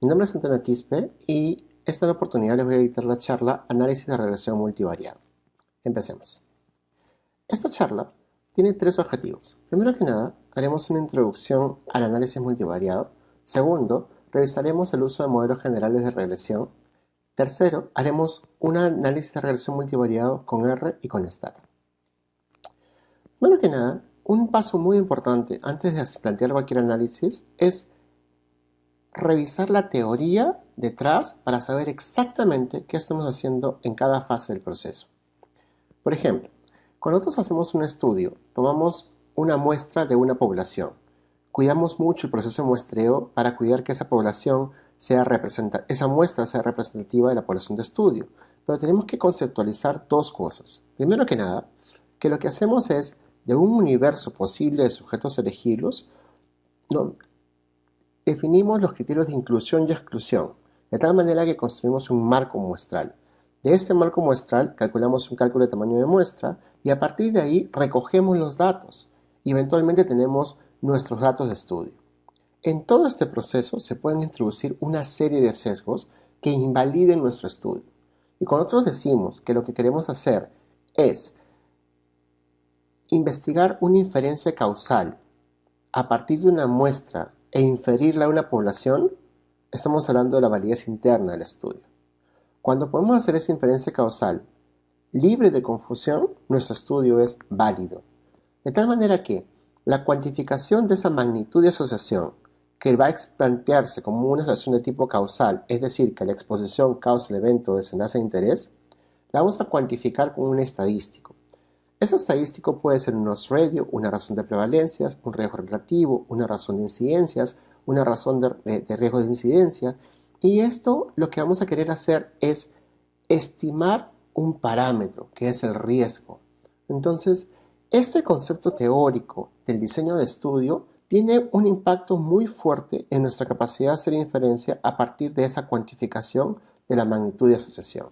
Mi nombre es Antonio Quispe y esta oportunidad les voy a editar la charla Análisis de regresión multivariado. Empecemos. Esta charla tiene tres objetivos. Primero que nada, haremos una introducción al análisis multivariado. Segundo, revisaremos el uso de modelos generales de regresión. Tercero, haremos un análisis de regresión multivariado con R y con STAT. Primero que nada, un paso muy importante antes de plantear cualquier análisis es revisar la teoría detrás para saber exactamente qué estamos haciendo en cada fase del proceso. Por ejemplo, cuando nosotros hacemos un estudio, tomamos una muestra de una población. Cuidamos mucho el proceso de muestreo para cuidar que esa población esa muestra sea representativa de la población de estudio. Pero tenemos que conceptualizar dos cosas. Primero que nada, que lo que hacemos es, de un universo posible de sujetos elegibles, definimos los criterios de inclusión y exclusión, de tal manera que construimos un marco muestral. De este marco muestral calculamos un cálculo de tamaño de muestra y a partir de ahí recogemos los datos y eventualmente tenemos nuestros datos de estudio. En todo este proceso se pueden introducir una serie de sesgos que invaliden nuestro estudio. Y cuando nosotros decimos que lo que queremos hacer es investigar una inferencia causal a partir de una muestra e inferirla a una población, estamos hablando de la validez interna del estudio. Cuando podemos hacer esa inferencia causal libre de confusión, nuestro estudio es válido. De tal manera que la cuantificación de esa magnitud de asociación, que va a plantearse como una asociación de tipo causal, es decir, que la exposición causa el evento de desenlace de interés, la vamos a cuantificar con un estadístico. Ese estadístico puede ser un odds ratio, una razón de prevalencias, un riesgo relativo, una razón de incidencias, una razón de riesgo de incidencia. Y esto lo que vamos a querer hacer es estimar un parámetro, que es el riesgo. Entonces, este concepto teórico del diseño de estudio tiene un impacto muy fuerte en nuestra capacidad de hacer inferencia a partir de esa cuantificación de la magnitud de asociación.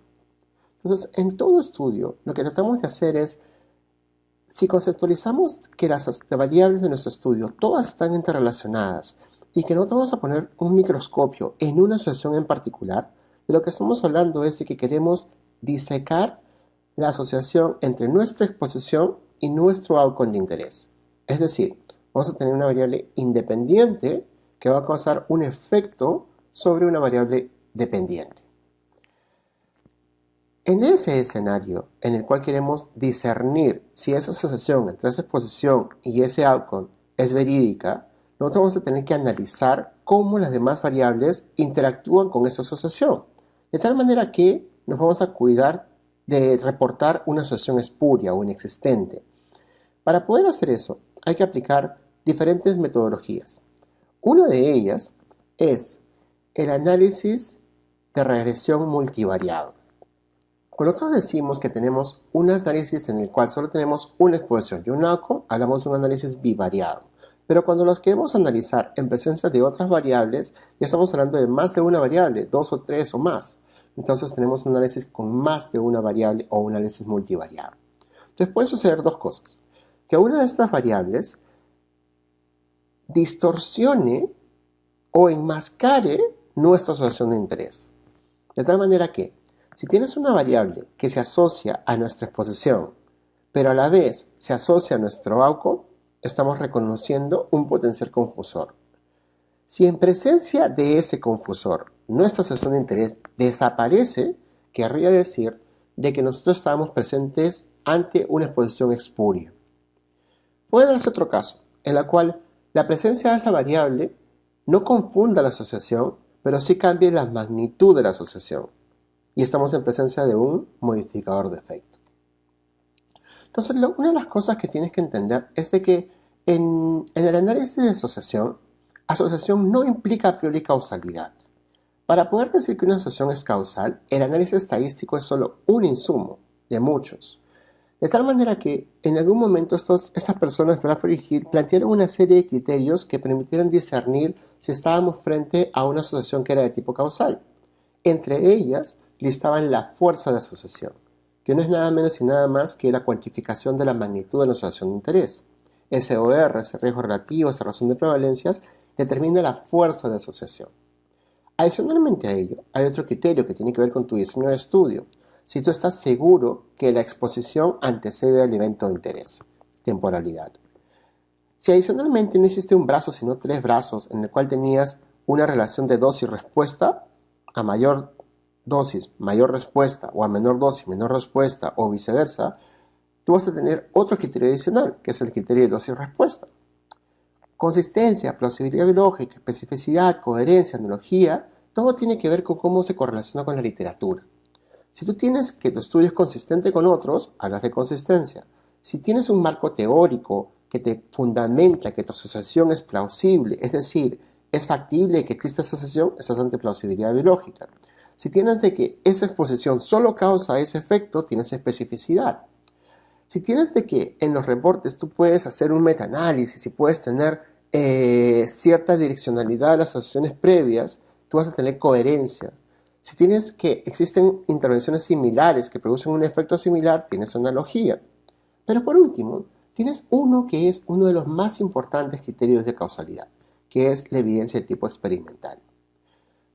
Entonces, en todo estudio, lo que tratamos de hacer es, si conceptualizamos que las variables de nuestro estudio todas están interrelacionadas y que nosotros vamos a poner un microscopio en una asociación en particular, de lo que estamos hablando es de que queremos disecar la asociación entre nuestra exposición y nuestro outcome de interés. Es decir, vamos a tener una variable independiente que va a causar un efecto sobre una variable dependiente. En ese escenario en el cual queremos discernir si esa asociación entre esa exposición y ese outcome es verídica, nosotros vamos a tener que analizar cómo las demás variables interactúan con esa asociación, de tal manera que nos vamos a cuidar de reportar una asociación espuria o inexistente. Para poder hacer eso, hay que aplicar diferentes metodologías. Una de ellas es el análisis de regresión multivariado. Cuando nosotros decimos que tenemos un análisis en el cual solo tenemos una exposición y un outcome, hablamos de un análisis bivariado. Pero cuando los queremos analizar en presencia de otras variables, ya estamos hablando de más de una variable, 2 o 3 o más. Entonces tenemos un análisis con más de una variable o un análisis multivariado. Entonces pueden suceder dos cosas. Que una de estas variables distorsione o enmascare nuestra asociación de interés. De tal manera que, si tienes una variable que se asocia a nuestra exposición, pero a la vez se asocia a nuestro outcome, estamos reconociendo un potencial confusor. Si en presencia de ese confusor nuestra asociación de interés desaparece, querría decir de que nosotros estábamos presentes ante una exposición espuria. Puede darse otro caso, en la cual la presencia de esa variable no confunda la asociación, pero sí cambie la magnitud de la asociación. Y estamos en presencia de un modificador de efecto. Entonces, una de las cosas que tienes que entender es de que en el análisis de asociación no implica a priori causalidad. Para poder decir que una asociación es causal, el análisis estadístico es solo un insumo de muchos. De tal manera que en algún momento estas personas, Bradford y Hill, plantearon una serie de criterios que permitieran discernir si estábamos frente a una asociación que era de tipo causal. Entre ellas, listaban la fuerza de asociación, que no es nada menos y nada más que la cuantificación de la magnitud de la asociación de interés. SOR, ese riesgo relativo, esa razón de prevalencias, determina la fuerza de asociación. Adicionalmente a ello, hay otro criterio que tiene que ver con tu diseño de estudio. Si tú estás seguro que la exposición antecede al evento de interés, temporalidad. Si adicionalmente no hiciste un brazo, sino 3 brazos, en el cual tenías una relación de dosis-respuesta, a mayor dosis, mayor respuesta, o a menor dosis, menor respuesta, o viceversa, tú vas a tener otro criterio adicional, que es el criterio de dosis-respuesta. Consistencia, plausibilidad biológica, especificidad, coherencia, analogía, todo tiene que ver con cómo se correlaciona con la literatura. Si tú tienes que tu estudio es consistente con otros, hablas de consistencia. Si tienes un marco teórico que te fundamenta que tu asociación es plausible, es decir, es factible que exista asociación, estás ante plausibilidad biológica. Si tienes de que esa exposición solo causa ese efecto, tienes especificidad. Si tienes de que en los reportes tú puedes hacer un metaanálisis y puedes tener cierta direccionalidad de las asociaciones previas, tú vas a tener coherencia. Si tienes que existen intervenciones similares que producen un efecto similar, tienes analogía. Pero por último, tienes uno que es uno de los más importantes criterios de causalidad, que es la evidencia de tipo experimental.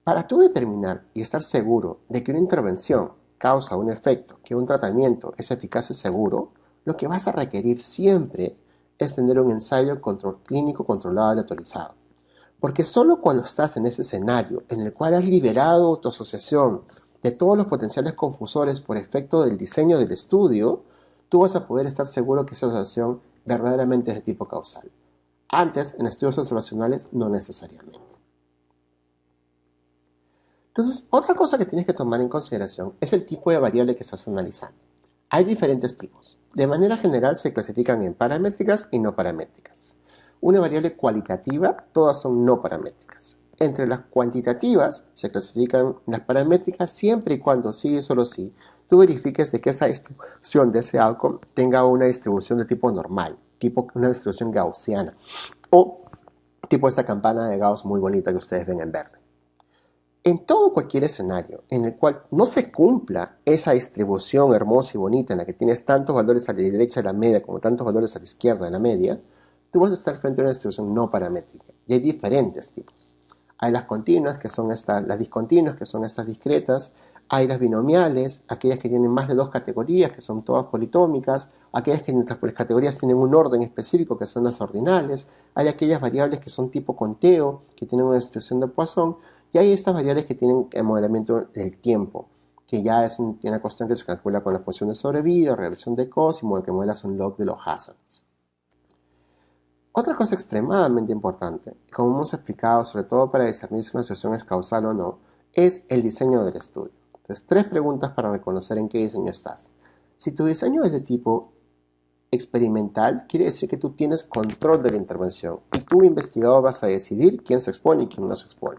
Para tú determinar y estar seguro de que una intervención causa un efecto, que un tratamiento es eficaz y seguro, lo que vas a requerir siempre es tener un ensayo clínico controlado y autorizado. Porque solo cuando estás en ese escenario en el cual has liberado tu asociación de todos los potenciales confusores por efecto del diseño del estudio, tú vas a poder estar seguro que esa asociación verdaderamente es de tipo causal. Antes, en estudios observacionales, no necesariamente. Entonces, otra cosa que tienes que tomar en consideración es el tipo de variable que estás analizando. Hay diferentes tipos. De manera general se clasifican en paramétricas y no paramétricas. Una variable cualitativa, todas son no paramétricas. Entre las cuantitativas se clasifican las paramétricas siempre y cuando sí y solo sí tú verifiques de que esa distribución de ese outcome tenga una distribución de tipo normal, tipo una distribución gaussiana, o tipo esta campana de Gauss muy bonita que ustedes ven en verde. En todo cualquier escenario en el cual no se cumpla esa distribución hermosa y bonita en la que tienes tantos valores a la derecha de la media como tantos valores a la izquierda de la media, tú vas a estar frente a una distribución no paramétrica. Y hay diferentes tipos. Hay las continuas, que son las discontinuas, que son estas discretas. Hay las binomiales, aquellas que tienen más de 2 categorías, que son todas politómicas. Aquellas que entre las categorías tienen un orden específico, que son las ordinales. Hay aquellas variables que son tipo conteo, que tienen una distribución de Poisson. Y hay estas variables que tienen el modelamiento del tiempo, que ya es una cuestión que se calcula con la función de sobrevida, regresión de Cosimo, el que modelas un log de los hazards. Otra cosa extremadamente importante, como hemos explicado, sobre todo para discernir si una asociación es causal o no, es el diseño del estudio. Entonces, 3 preguntas para reconocer en qué diseño estás. Si tu diseño es de tipo experimental, quiere decir que tú tienes control de la intervención y tú, investigador, vas a decidir quién se expone y quién no se expone.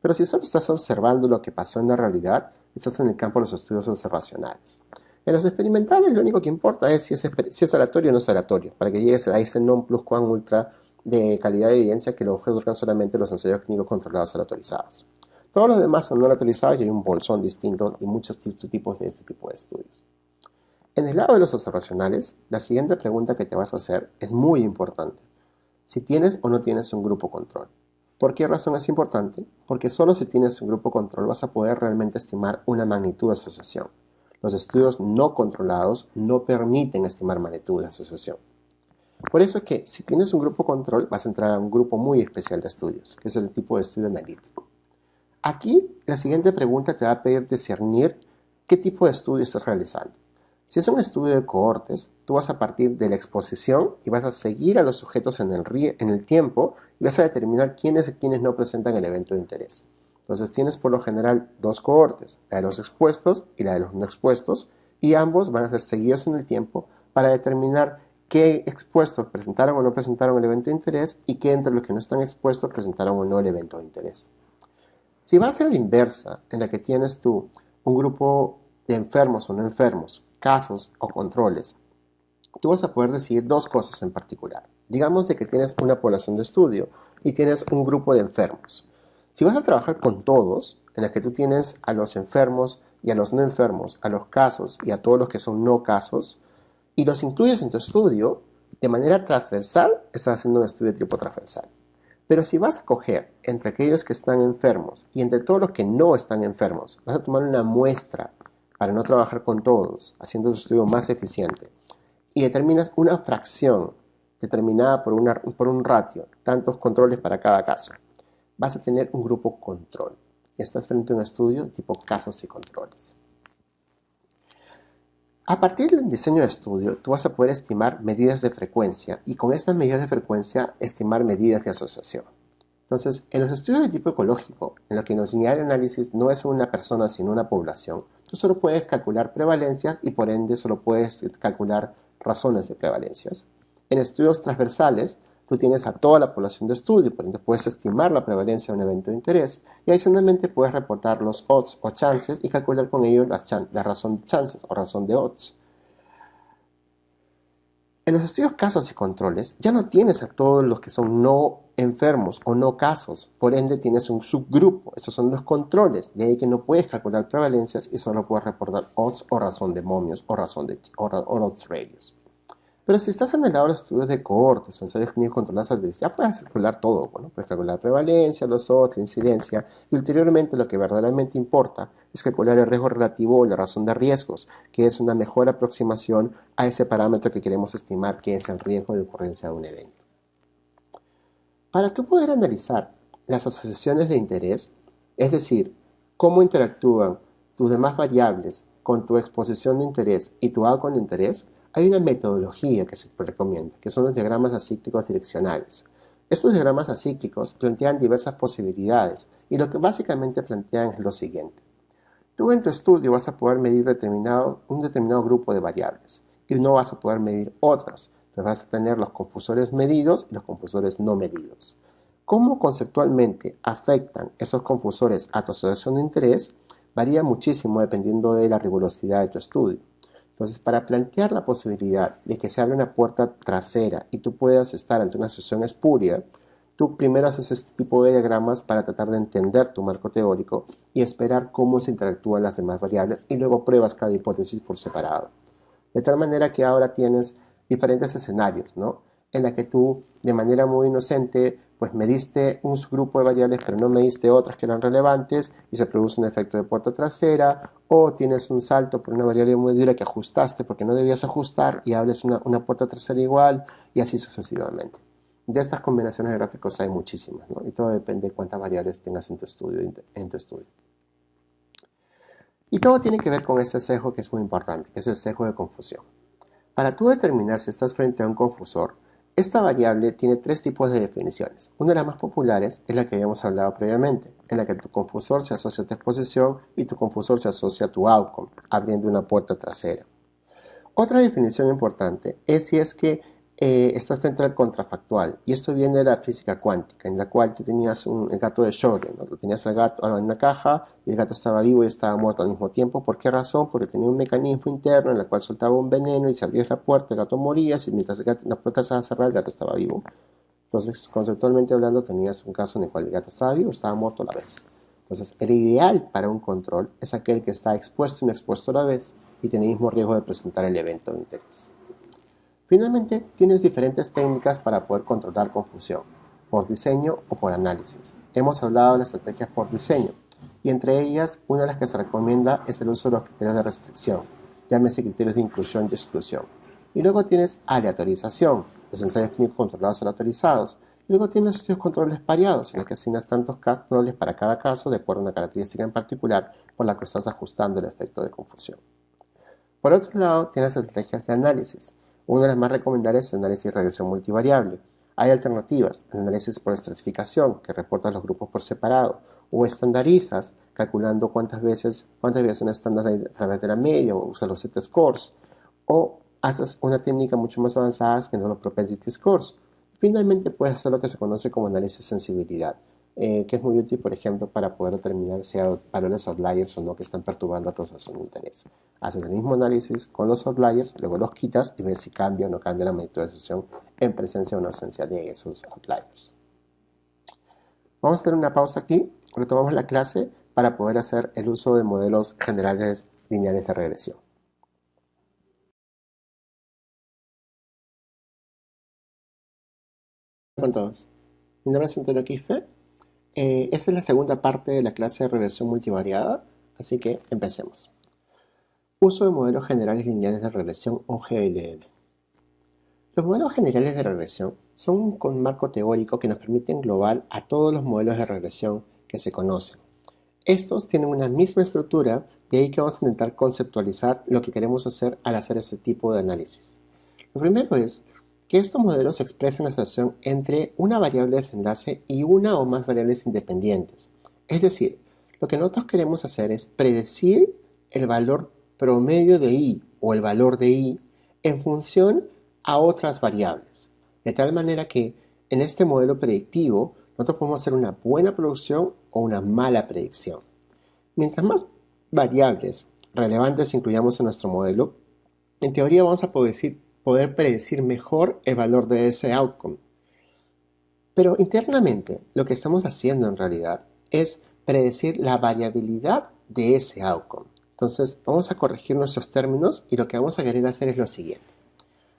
Pero si solo estás observando lo que pasó en la realidad, estás en el campo de los estudios observacionales. En los experimentales lo único que importa es si es aleatorio o no es aleatorio, para que llegues a ese non plus quam ultra de calidad de evidencia que lo otorgan solamente los ensayos clínicos controlados aleatorizados. Todos los demás son no aleatorizados y hay un bolsón distinto y muchos tipos de este tipo de estudios. En el lado de los observacionales, la siguiente pregunta que te vas a hacer es muy importante. Si tienes o no tienes un grupo control. ¿Por qué razón es importante? Porque solo si tienes un grupo control vas a poder realmente estimar una magnitud de asociación. Los estudios no controlados no permiten estimar magnitud de asociación. Por eso es que si tienes un grupo control vas a entrar a un grupo muy especial de estudios, que es el tipo de estudio analítico. Aquí la siguiente pregunta te va a pedir discernir qué tipo de estudio estás realizando. Si es un estudio de cohortes, tú vas a partir de la exposición y vas a seguir a los sujetos en el tiempo y vas a determinar quiénes y quiénes no presentan el evento de interés. Entonces tienes por lo general 2 cohortes, la de los expuestos y la de los no expuestos, y ambos van a ser seguidos en el tiempo para determinar qué expuestos presentaron o no presentaron el evento de interés y qué entre los que no están expuestos presentaron o no el evento de interés. Si vas a ser la inversa, en la que tienes tú un grupo de enfermos o no enfermos, casos o controles, tú vas a poder decidir 2 cosas en particular. Digamos de que tienes una población de estudio y tienes un grupo de enfermos. Si vas a trabajar con todos, en la que tú tienes a los enfermos y a los no enfermos, a los casos y a todos los que son no casos, y los incluyes en tu estudio, de manera transversal, estás haciendo un estudio de tipo transversal. Pero si vas a coger entre aquellos que están enfermos y entre todos los que no están enfermos, vas a tomar una muestra para no trabajar con todos, haciendo tu estudio más eficiente, y determinas una fracción determinada por un ratio, tantos controles para cada caso, vas a tener un grupo control. Estás frente a un estudio tipo casos y controles. A partir del diseño de estudio, tú vas a poder estimar medidas de frecuencia y con estas medidas de frecuencia estimar medidas de asociación. Entonces, en los estudios de tipo ecológico, en los que la unidad de análisis no es una persona sino una población, tú solo puedes calcular prevalencias y por ende solo puedes calcular razones de prevalencias. En estudios transversales, tú tienes a toda la población de estudio, por ende puedes estimar la prevalencia de un evento de interés y adicionalmente puedes reportar los odds o chances y calcular con ello la razón de chances o razón de odds. En los estudios casos y controles ya no tienes a todos los que son no enfermos o no casos, por ende tienes un subgrupo, esos son los controles, de ahí que no puedes calcular prevalencias y solo puedes reportar odds o razón de momios o razón de odds radius. Pero si estás en el lado de los estudios de cohortes o ensayos clínicos controlados, ya puedes calcular todo. Bueno, puedes calcular prevalencia, los odds, la incidencia, y ulteriormente lo que verdaderamente importa es calcular el riesgo relativo o la razón de riesgos, que es una mejor aproximación a ese parámetro que queremos estimar, que es el riesgo de ocurrencia de un evento. Para tú poder analizar las asociaciones de interés, es decir, cómo interactúan tus demás variables con tu exposición de interés y tu outcome de interés, hay una metodología que se recomienda, que son los diagramas acíclicos direccionales. Estos diagramas acíclicos plantean diversas posibilidades y lo que básicamente plantean es lo siguiente. Tú en tu estudio vas a poder medir un determinado grupo de variables y no vas a poder medir otras. Entonces vas a tener los confusores medidos y los confusores no medidos. ¿Cómo conceptualmente afectan esos confusores a tu asociación de interés? Varía muchísimo dependiendo de la rigurosidad de tu estudio. Entonces, para plantear la posibilidad de que se abra una puerta trasera y tú puedas estar ante una asociación espuria, tú primero haces este tipo de diagramas para tratar de entender tu marco teórico y esperar cómo se interactúan las demás variables y luego pruebas cada hipótesis por separado. De tal manera que ahora tienes diferentes escenarios, ¿no? En la que tú, de manera muy inocente, pues mediste un grupo de variables, pero no mediste otras que eran relevantes y se produce un efecto de puerta trasera, o tienes un salto por una variable muy dura que ajustaste porque no debías ajustar y hables una puerta trasera igual, y así sucesivamente. De estas combinaciones de gráficos hay muchísimas, ¿no? Y todo depende de cuántas variables tengas en tu estudio. Y todo tiene que ver con ese sesgo que es muy importante, que es el sesgo de confusión. Para tú determinar si estás frente a un confusor, esta variable tiene tres tipos de definiciones. Una de las más populares es la que habíamos hablado previamente, en la que tu confusor se asocia a tu exposición y tu confusor se asocia a tu outcome, abriendo una puerta trasera. Otra definición importante es si es que estás frente al contrafactual, y esto viene de la física cuántica, en la cual tú tenías el gato de Schrödinger, ¿no? Tú tenías al gato en una caja y el gato estaba vivo y estaba muerto al mismo tiempo. ¿Por qué razón? Porque tenía un mecanismo interno en el cual soltaba un veneno y si abrías la puerta el gato moría, y mientras la puerta estaba cerrada el gato estaba vivo. Entonces, conceptualmente hablando, tenías un caso en el cual el gato estaba vivo y estaba muerto a la vez. Entonces, el ideal para un control es aquel que está expuesto y no expuesto a la vez y tiene el mismo riesgo de presentar el evento de interés. Finalmente, tienes diferentes técnicas para poder controlar confusión, por diseño o por análisis. Hemos hablado de las estrategias por diseño, y entre ellas, una de las que se recomienda es el uso de los criterios de restricción, llámese criterios de inclusión y exclusión. Y luego tienes aleatorización, los ensayos clínicos controlados aleatorizados. Y luego tienes los estudios controles pareados, en los que asignas tantos controles para cada caso de acuerdo a una característica en particular por la que estás ajustando el efecto de confusión. Por otro lado, tienes estrategias de análisis. Una de las más recomendables es el análisis de regresión multivariable. Hay alternativas, el análisis por estratificación, que reporta los grupos por separado, o estandarizas, calculando cuántas veces un estándar a través de la media, o usas los Z-scores, o haces una técnica mucho más avanzada que son los propensity scores. Finalmente, puedes hacer lo que se conoce como análisis de sensibilidad, que es muy útil, por ejemplo, para poder determinar si hay valores outliers o no que están perturbando a tu asociación de interés. Haces el mismo análisis con los outliers, luego los quitas y ves si cambia o no cambia la magnitud de asociación en presencia o no ausencia de esos outliers. Vamos a hacer una pausa aquí, retomamos la clase para poder hacer el uso de modelos generales lineales de regresión. Con todos. Mi nombre es Antonio Quispe. Esta es la segunda parte de la clase de regresión multivariada, así que empecemos. Uso de modelos generales lineales de regresión o GLL. Los modelos generales de regresión son un marco teórico que nos permite englobar a todos los modelos de regresión que se conocen. Estos tienen una misma estructura, de ahí que vamos a intentar conceptualizar lo que queremos hacer al hacer este tipo de análisis. Lo primero es que estos modelos expresan la asociación entre una variable de desenlace y una o más variables independientes. Es decir, lo que nosotros queremos hacer es predecir el valor promedio de I o el valor de I en función a otras variables. De tal manera que en este modelo predictivo nosotros podemos hacer una buena predicción o una mala predicción. Mientras más variables relevantes incluyamos en nuestro modelo, en teoría vamos a poder predecir mejor el valor de ese outcome. Pero internamente lo que estamos haciendo en realidad es predecir la variabilidad de ese outcome. Entonces vamos a corregir nuestros términos y lo que vamos a querer hacer es lo siguiente.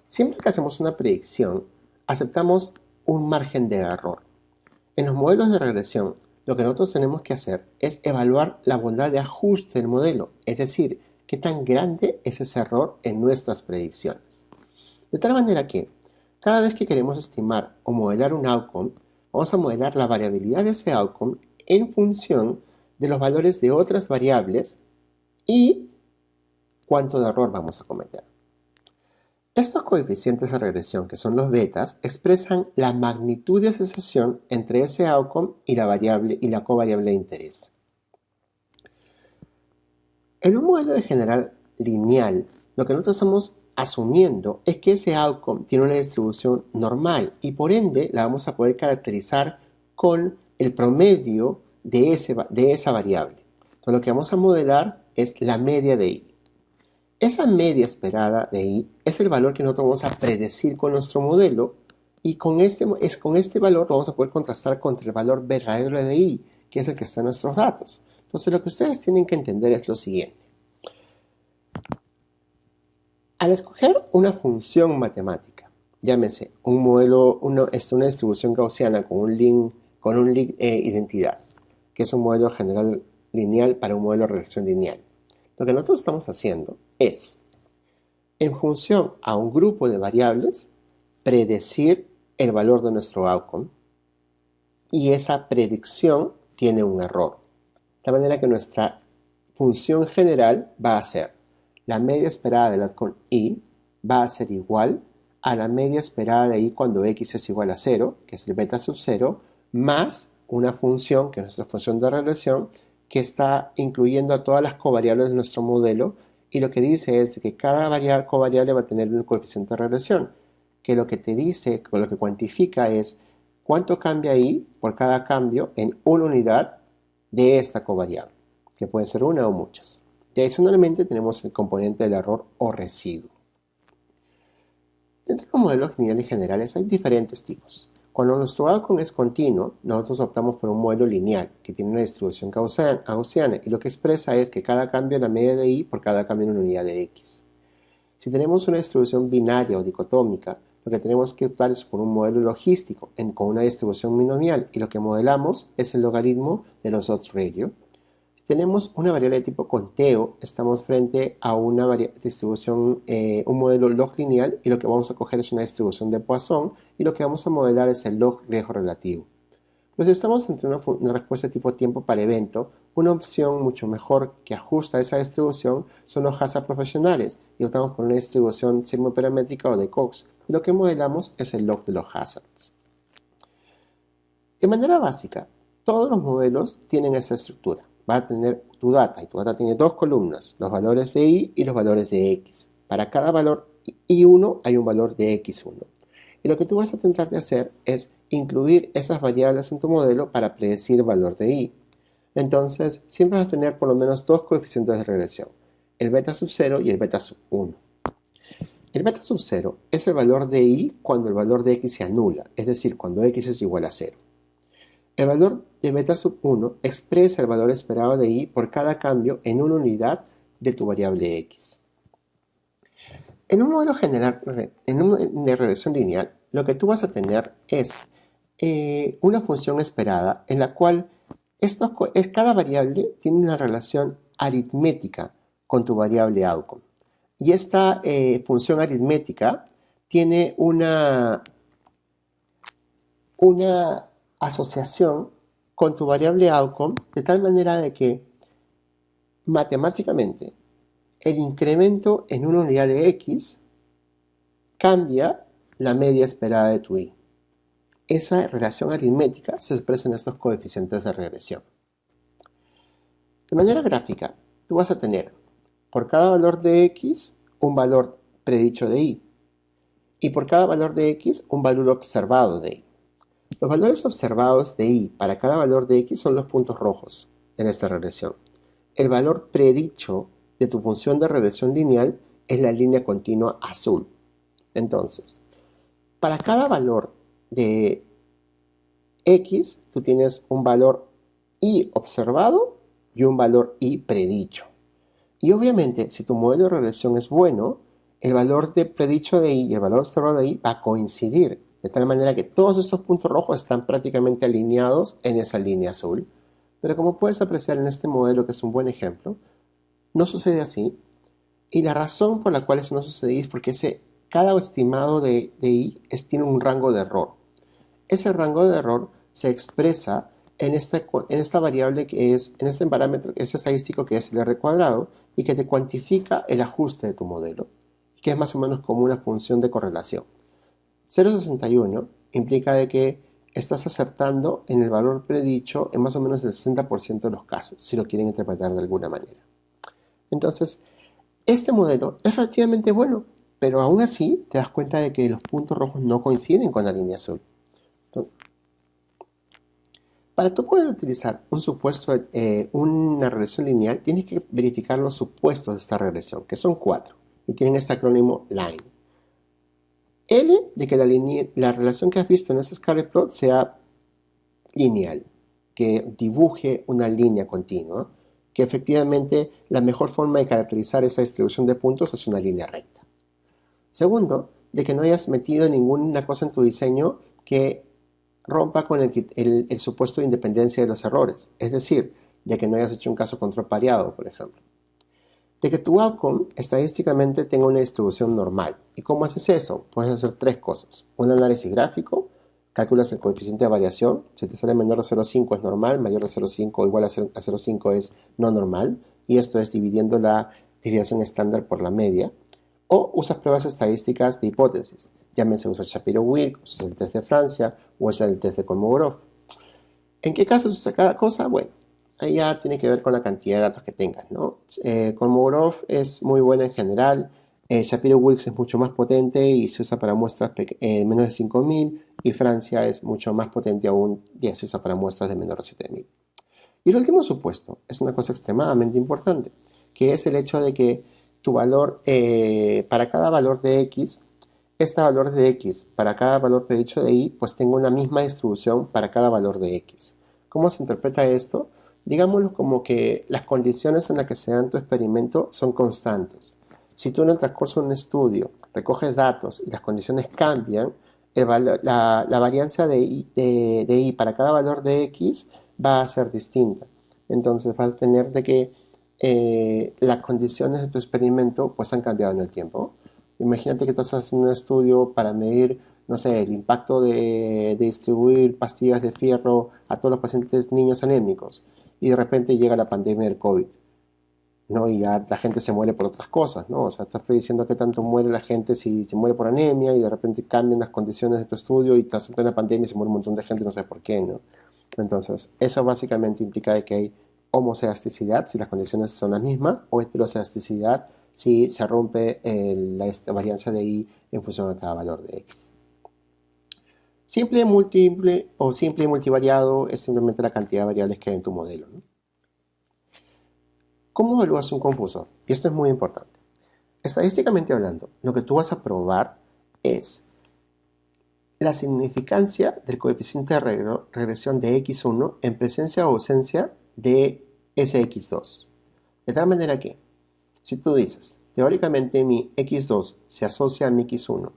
Siempre que hacemos una predicción, aceptamos un margen de error. En los modelos de regresión, lo que nosotros tenemos que hacer es evaluar la bondad de ajuste del modelo, es decir, qué tan grande es ese error en nuestras predicciones. De tal manera que, cada vez que queremos estimar o modelar un outcome, vamos a modelar la variabilidad de ese outcome en función de los valores de otras variables y cuánto de error vamos a cometer. Estos coeficientes de regresión, que son los betas, expresan la magnitud de asociación entre ese outcome y la covariable de interés. En un modelo de general lineal, lo que nosotros estamos asumiendo es que ese outcome tiene una distribución normal y por ende la vamos a poder caracterizar con el promedio de esa variable. Entonces lo que vamos a modelar es la media de I. Esa media esperada de I es el valor que nosotros vamos a predecir con nuestro modelo y con este valor lo vamos a poder contrastar contra el valor verdadero de I, que es el que está en nuestros datos. Entonces lo que ustedes tienen que entender es lo siguiente. Al escoger una función matemática, llámese un modelo, una distribución gaussiana con un link identidad, que es un modelo general lineal para un modelo de regresión lineal. Lo que nosotros estamos haciendo es, en función a un grupo de variables, predecir el valor de nuestro outcome y esa predicción tiene un error. De manera que nuestra función general va a ser la media esperada del outcome I va a ser igual a la media esperada de I cuando X es igual a 0, que es el beta sub 0, más una función, que es nuestra función de regresión, que está incluyendo a todas las covariables de nuestro modelo y lo que dice es que cada covariable va a tener un coeficiente de regresión, que lo que te dice, o lo que cuantifica es cuánto cambia I por cada cambio en una unidad de esta covariable, que puede ser una o muchas. Y adicionalmente tenemos el componente del error o residuo. Dentro de los modelos lineales generales hay diferentes tipos. Cuando nuestro outcome es continuo, nosotros optamos por un modelo lineal que tiene una distribución gaussiana y lo que expresa es que cada cambio es la media de I por cada cambio en una unidad de X. Si tenemos una distribución binaria o dicotómica, lo que tenemos que optar es por un modelo logístico con una distribución binomial y lo que modelamos es el logaritmo de los odds ratio. Si tenemos una variable de tipo conteo, estamos frente a una distribución, un modelo log lineal y lo que vamos a coger es una distribución de Poisson y lo que vamos a modelar es el log riesgo relativo. Pero si estamos entre una respuesta de tipo tiempo para evento, una opción mucho mejor que ajusta a esa distribución son los hazards profesionales y optamos por una distribución sigmoparamétrica o de Cox y lo que modelamos es el log de los hazards. De manera básica, todos los modelos tienen esa estructura. Va a tener tu data y tu data tiene dos columnas, los valores de I y los valores de X. Para cada valor I1 hay un valor de X1. Y lo que tú vas a tratar de hacer es incluir esas variables en tu modelo para predecir el valor de I. Entonces, siempre vas a tener por lo menos dos coeficientes de regresión, el beta sub 0 y el beta sub 1. El beta sub 0 es el valor de I cuando el valor de X se anula, es decir, cuando X es igual a 0. El valor de beta sub 1 expresa el valor esperado de I por cada cambio en una unidad de tu variable X. En un modelo general, de regresión lineal, lo que tú vas a tener es una función esperada en la cual cada variable tiene una relación aritmética con tu variable outcome. Y esta función aritmética tiene una asociación con tu variable outcome de tal manera de que matemáticamente el incremento en una unidad de x cambia la media esperada de tu y. Esa relación aritmética se expresa en estos coeficientes de regresión. De manera gráfica, tú vas a tener por cada valor de x un valor predicho de y, y por cada valor de x un valor observado de y. Los valores observados de y para cada valor de x son los puntos rojos en esta regresión. El valor predicho de tu función de regresión lineal es la línea continua azul. Entonces, para cada valor de x, tú tienes un valor y observado y un valor y predicho. Y obviamente, si tu modelo de regresión es bueno, el valor de predicho de y y el valor observado de y va a coincidir, de tal manera que todos estos puntos rojos están prácticamente alineados en esa línea azul. Pero como puedes apreciar en este modelo, que es un buen ejemplo, no sucede así. Y la razón por la cual eso no sucede es porque cada estimado de y tiene un rango de error. Ese rango de error se expresa en esta variable en este parámetro, ese estadístico que es el R cuadrado, y que te cuantifica el ajuste de tu modelo, que es más o menos como una función de correlación. 0,61 implica de que estás acertando en el valor predicho en más o menos el 60% de los casos, si lo quieren interpretar de alguna manera. Entonces, este modelo es relativamente bueno, pero aún así te das cuenta de que los puntos rojos no coinciden con la línea azul. Para tú poder utilizar una regresión lineal, tienes que verificar los supuestos de esta regresión, que son 4, y tienen este acrónimo LINE. L, de que la relación que has visto en ese scatter plot sea lineal, que dibuje una línea continua, que efectivamente la mejor forma de caracterizar esa distribución de puntos es una línea recta. Segundo, de que no hayas metido ninguna cosa en tu diseño que rompa con el supuesto de independencia de los errores, es decir, de que no hayas hecho un caso control pareado, por ejemplo. De que tu outcome estadísticamente tenga una distribución normal. ¿Y cómo haces eso? Puedes hacer 3 cosas. Un análisis gráfico, calculas el coeficiente de variación, si te sale menor de 0,5 es normal, mayor de 0,5 o igual a 0,5 es no normal, y esto es dividiendo la desviación estándar por la media. O usas pruebas estadísticas de hipótesis, llámese usar Shapiro-Wilk, usar el test de Francia o usar el test de Kolmogorov. ¿En qué caso se usa cada cosa? Bueno, ahí ya tiene que ver con la cantidad de datos que tengas, ¿no? Kolmogorov es muy buena en general, Shapiro-Wilk es mucho más potente y se usa para muestras menos de 5.000, y Francia es mucho más potente aún y se usa para muestras de menor de 7.000. Y el último supuesto es una cosa extremadamente importante, que es el hecho de que tu valor, para cada valor de x, este valor de x para cada valor predicho de y, pues tengo una misma distribución para cada valor de x. ¿Cómo se interpreta esto? Digámoslo como que las condiciones en las que se da tu experimento son constantes. Si tú en el transcurso de un estudio recoges datos y las condiciones cambian, la variancia de y para cada valor de x va a ser distinta. Entonces vas a tener de que las condiciones de tu experimento pues han cambiado en el tiempo. Imagínate que estás haciendo un estudio para medir, no sé, el impacto de distribuir pastillas de fierro a todos los pacientes niños anémicos, y de repente llega la pandemia del COVID, ¿no? Y ya la gente se muere por otras cosas, ¿no? O sea, estás prediciendo qué tanto muere la gente si se muere por anemia, y de repente cambian las condiciones de tu estudio y estás en plena pandemia y se muere un montón de gente, no sé por qué, ¿no? Entonces, eso básicamente implica de que hay homoceasticidad si las condiciones son las mismas, o heteroceasticidad si se rompe la varianza de y en función de cada valor de x. Simple, múltiple o simple y multivariado es simplemente la cantidad de variables que hay en tu modelo, ¿no? ¿Cómo evalúas un confuso? Y esto es muy importante. Estadísticamente hablando, lo que tú vas a probar es la significancia del coeficiente de regresión de x1 en presencia o ausencia de sx2. De tal manera que, si tú dices, teóricamente mi x2 se asocia a mi x1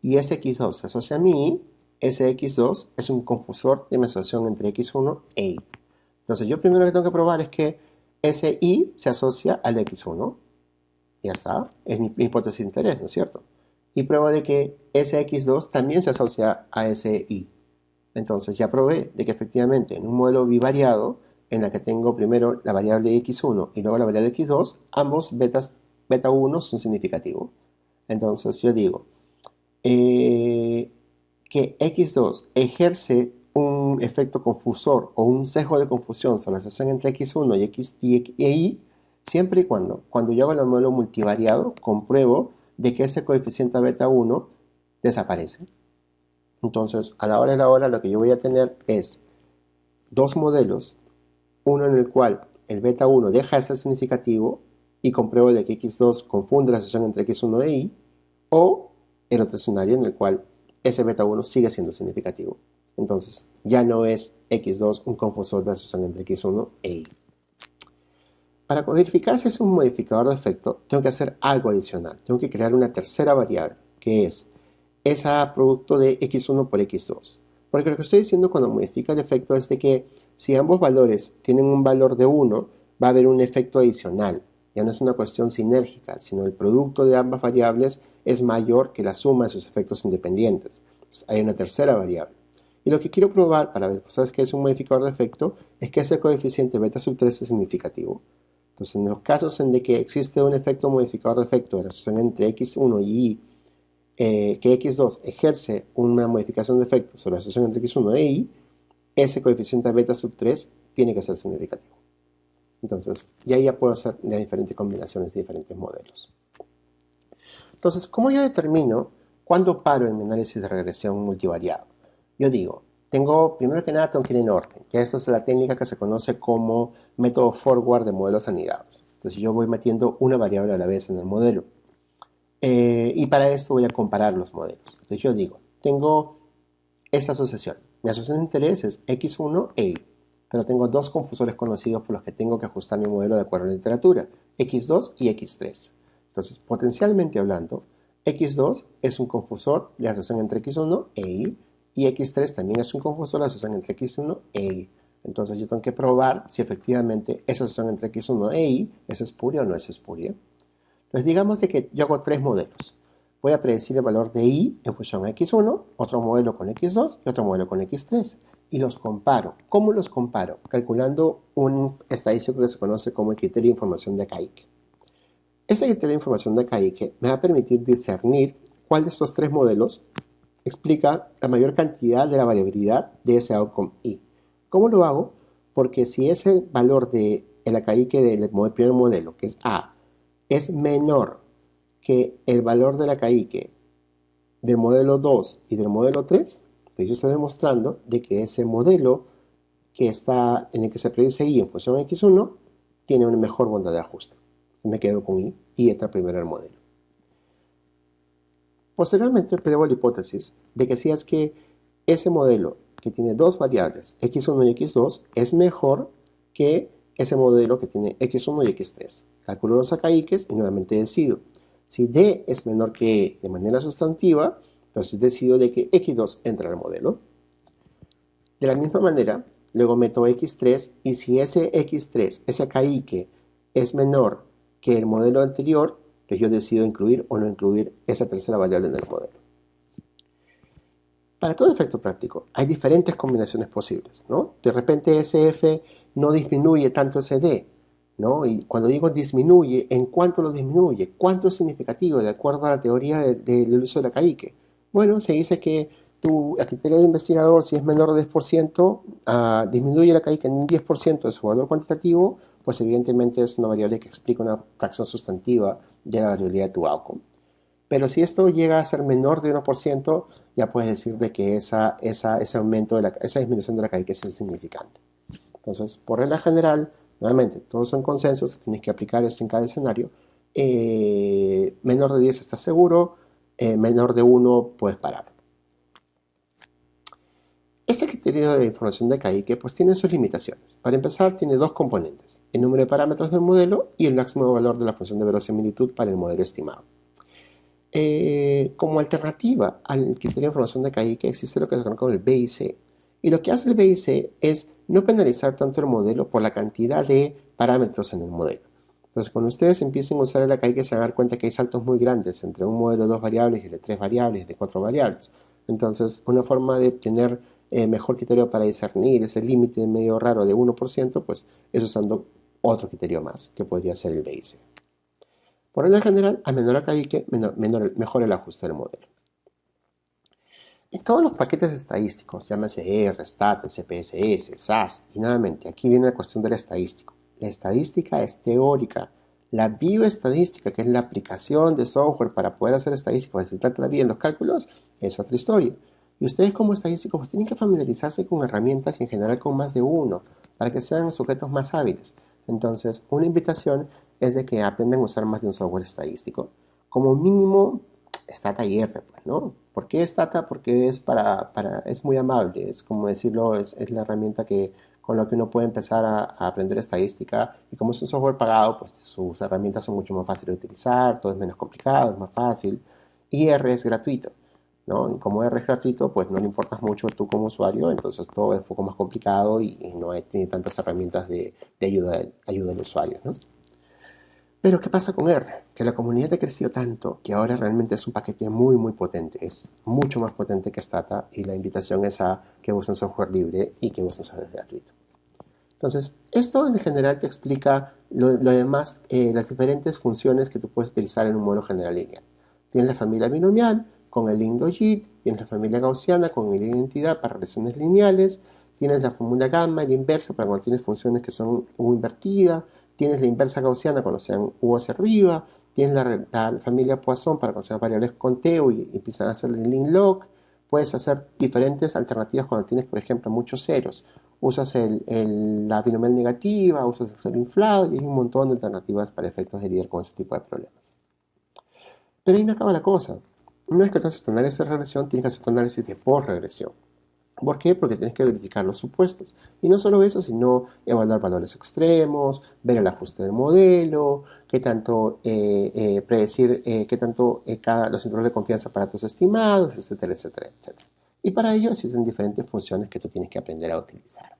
y ese x2 se asocia a mi y, Sx2 es un confusor de mesuración entre x1 e y. Entonces yo primero que tengo que probar es que Si se asocia al x1. Ya está, es mi hipótesis de interés, ¿no es cierto? Y pruebo de que Sx2 también se asocia a Si. Entonces ya probé de que efectivamente en un modelo bivariado, en la que tengo primero la variable x1 y luego la variable x2, ambos beta 1 son significativos. Entonces yo digo que x2 ejerce un efecto confusor o un sesgo de confusión sobre la asociación entre x1 y y, siempre y cuando yo hago el modelo multivariado, compruebo de que ese coeficiente beta 1 desaparece. Entonces, a la hora de la hora, lo que yo voy a tener es dos modelos, uno en el cual el beta 1 deja de ser significativo y compruebo de que x2 confunde la asociación entre x1 e y, o el otro escenario en el cual ese beta 1 sigue siendo significativo. Entonces, ya no es x2 un confusor de asociación entre x1 e y. Para codificar si es un modificador de efecto, tengo que hacer algo adicional. Tengo que crear una tercera variable, que es ese producto de x1 por x2. Porque lo que estoy diciendo cuando modifica el efecto es de que si ambos valores tienen un valor de 1, va a haber un efecto adicional. Ya no es una cuestión sinérgica, sino el producto de ambas variables es mayor que la suma de sus efectos independientes. Entonces, hay una tercera variable. Y lo que quiero probar para ver ¿sabes qué es un modificador de efecto? Es que ese coeficiente beta sub 3 es significativo. Entonces, en los casos en que existe un efecto modificador de efecto de la asociación entre x1 y y, que x2 ejerce una modificación de efecto sobre la asociación entre x1 e y, ese coeficiente beta sub 3 tiene que ser significativo. Entonces, ya puedo hacer las diferentes combinaciones de diferentes modelos. Entonces, ¿cómo yo determino cuándo paro en mi análisis de regresión multivariado? Yo digo, primero que nada, tengo que ir en orden, que esta es la técnica que se conoce como método forward de modelos anidados. Entonces, yo voy metiendo una variable a la vez en el modelo. Y para esto voy a comparar los modelos. Entonces, yo digo, tengo esta asociación. Mi asociación de interés es x1 e y, pero tengo dos confusores conocidos por los que tengo que ajustar mi modelo de acuerdo a la literatura, x2 y x3. Entonces, potencialmente hablando, x2 es un confusor de asociación entre x1 e y x3 también es un confusor de asociación entre x1 e y. Entonces, yo tengo que probar si efectivamente esa asociación entre x1 e y es espuria o no es espuria. Entonces, digamos de que yo hago tres modelos. Voy a predecir el valor de y en función a x1, otro modelo con x2 y otro modelo con x3. Y los comparo. ¿Cómo los comparo? Calculando un estadístico que se conoce como el criterio de información de Akaike. Ese criterio de información de Akaike me va a permitir discernir cuál de estos tres modelos explica la mayor cantidad de la variabilidad de ese outcome y. ¿Cómo lo hago? Porque si ese valor de el Akaike del primer modelo, que es A, es menor que el valor de la Akaike del modelo 2 y del modelo 3, entonces yo estoy demostrando de que ese modelo que está en el que se predice y en función de x1 tiene una mejor bondad de ajuste. Me quedo con y entra primero el modelo. Posteriormente pruebo la hipótesis de que si es que ese modelo que tiene dos variables, x1 y x2, es mejor que ese modelo que tiene x1 y x3. Calculo los Akaikes y nuevamente decido. Si D es menor que E de manera sustantiva, entonces decido de que x2 entra al modelo. De la misma manera, luego meto x3 y si ese x3, ese Akaike, es menor que el modelo anterior, pues yo decido incluir o no incluir esa tercera variable en el modelo. Para todo efecto práctico, hay diferentes combinaciones posibles, ¿no? De repente ese F no disminuye tanto ese D, ¿no? Y cuando digo disminuye, ¿en cuánto lo disminuye? ¿Cuánto es significativo de acuerdo a la teoría del uso de la Akaike? Bueno, se dice que a criterio de investigador, si es menor de 10%, disminuye la Akaike en un 10% de su valor cuantitativo, pues evidentemente es una variable que explica una fracción sustantiva de la variabilidad de tu outcome. Pero si esto llega a ser menor de 1%, ya puedes decir de que ese aumento, esa disminución de la Akaike es insignificante. Entonces, por regla general, nuevamente, todos son consensos, tienes que aplicar esto en cada escenario. Menor de 10 estás seguro, menor de 1 puedes parar. Este criterio de información de Akaike pues tiene sus limitaciones. Para empezar, tiene dos componentes, el número de parámetros del modelo y el máximo valor de la función de verosimilitud para el modelo estimado. como alternativa al criterio de información de Kaique existe lo que se conoce como el BIC. Y lo que hace el BIC es no penalizar tanto el modelo por la cantidad de parámetros en el modelo. Entonces, cuando ustedes empiecen a usar el Kaique se van a dar cuenta que hay saltos muy grandes entre un modelo de 2 variables y el de 3 variables y de 4 variables. Entonces, una forma de tener mejor criterio para discernir ese límite medio raro de 1%, pues es usando otro criterio más, que podría ser el BIC. Por regla general, a menor Kaique, mejor el ajuste del modelo. En todos los paquetes estadísticos, llámese R, STAT, SPSS, SAS, y nuevamente, aquí viene la cuestión del estadístico. La estadística es teórica. La bioestadística, que es la aplicación de software para poder hacer estadística, facilitar bien los cálculos, es otra historia. Y ustedes como estadísticos pues, tienen que familiarizarse con herramientas y en general con más de uno, para que sean sujetos más hábiles. Entonces, una invitación es de que aprendan a usar más de un software estadístico. Como mínimo, Stata y R, pues, ¿no? ¿Por qué Stata? Porque es muy amable, es como decirlo, es la herramienta con la que uno puede empezar a aprender estadística y como es un software pagado, pues sus herramientas son mucho más fáciles de utilizar, todo es menos complicado, es más fácil y R es gratuito, ¿no? Y como R es gratuito, pues no le importas mucho tú como usuario, entonces todo es un poco más complicado y no tiene tantas herramientas de ayuda al usuario, ¿no? Pero ¿qué pasa con R? Que la comunidad ha crecido tanto que ahora realmente es un paquete muy muy potente, es mucho más potente que Stata y la invitación es a que usen software libre y que usen software gratuito. Entonces, esto en general te explica lo demás, las diferentes funciones que tú puedes utilizar en un modelo general lineal. Tienes la familia binomial con el link-logit, tienes la familia gaussiana con el identidad para relaciones lineales, tienes la fórmula gamma y la inversa para cuando tienes funciones que son U invertida, tienes la inversa gaussiana cuando sean U hacia arriba, tienes la familia Poisson para cuando sean variables con Teo y empiezan a hacer el link-log, puedes hacer diferentes alternativas cuando tienes, por ejemplo, muchos ceros. Usas la binomial negativa, usas el cero inflado y hay un montón de alternativas para efectos de lidiar con ese tipo de problemas. Pero ahí no acaba la cosa. Una vez que tú haces tu análisis de regresión, tienes que hacer tu análisis de por-regresión. ¿Por qué? Porque tienes que verificar los supuestos. Y no solo eso, sino evaluar valores extremos, ver el ajuste del modelo, qué tanto predecir, qué tanto los intervalos de confianza para tus estimados, etcétera, etcétera, etcétera. Y para ello existen diferentes funciones que tú tienes que aprender a utilizar.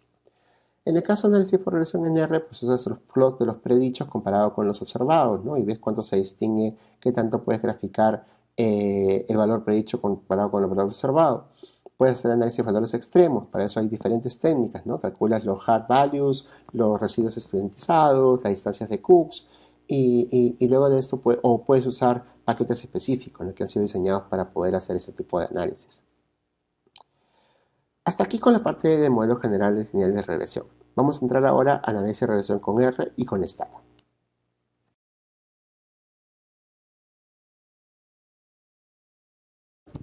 En el caso de análisis por regresión en R, pues usas los plots de los predichos comparado con los observados, ¿no? Y ves cuánto se distingue, qué tanto puedes graficar el valor predicho comparado con el valor observado. Puedes hacer análisis de valores extremos, para eso hay diferentes técnicas, ¿no? Calculas los hat values, los residuos estudiantizados, las distancias de Cooks, y luego de esto puedes usar paquetes específicos, ¿no? Que han sido diseñados para poder hacer ese tipo de análisis. Hasta aquí con la parte de modelos generales lineales de regresión. Vamos a entrar ahora al análisis de regresión con R y con Stata.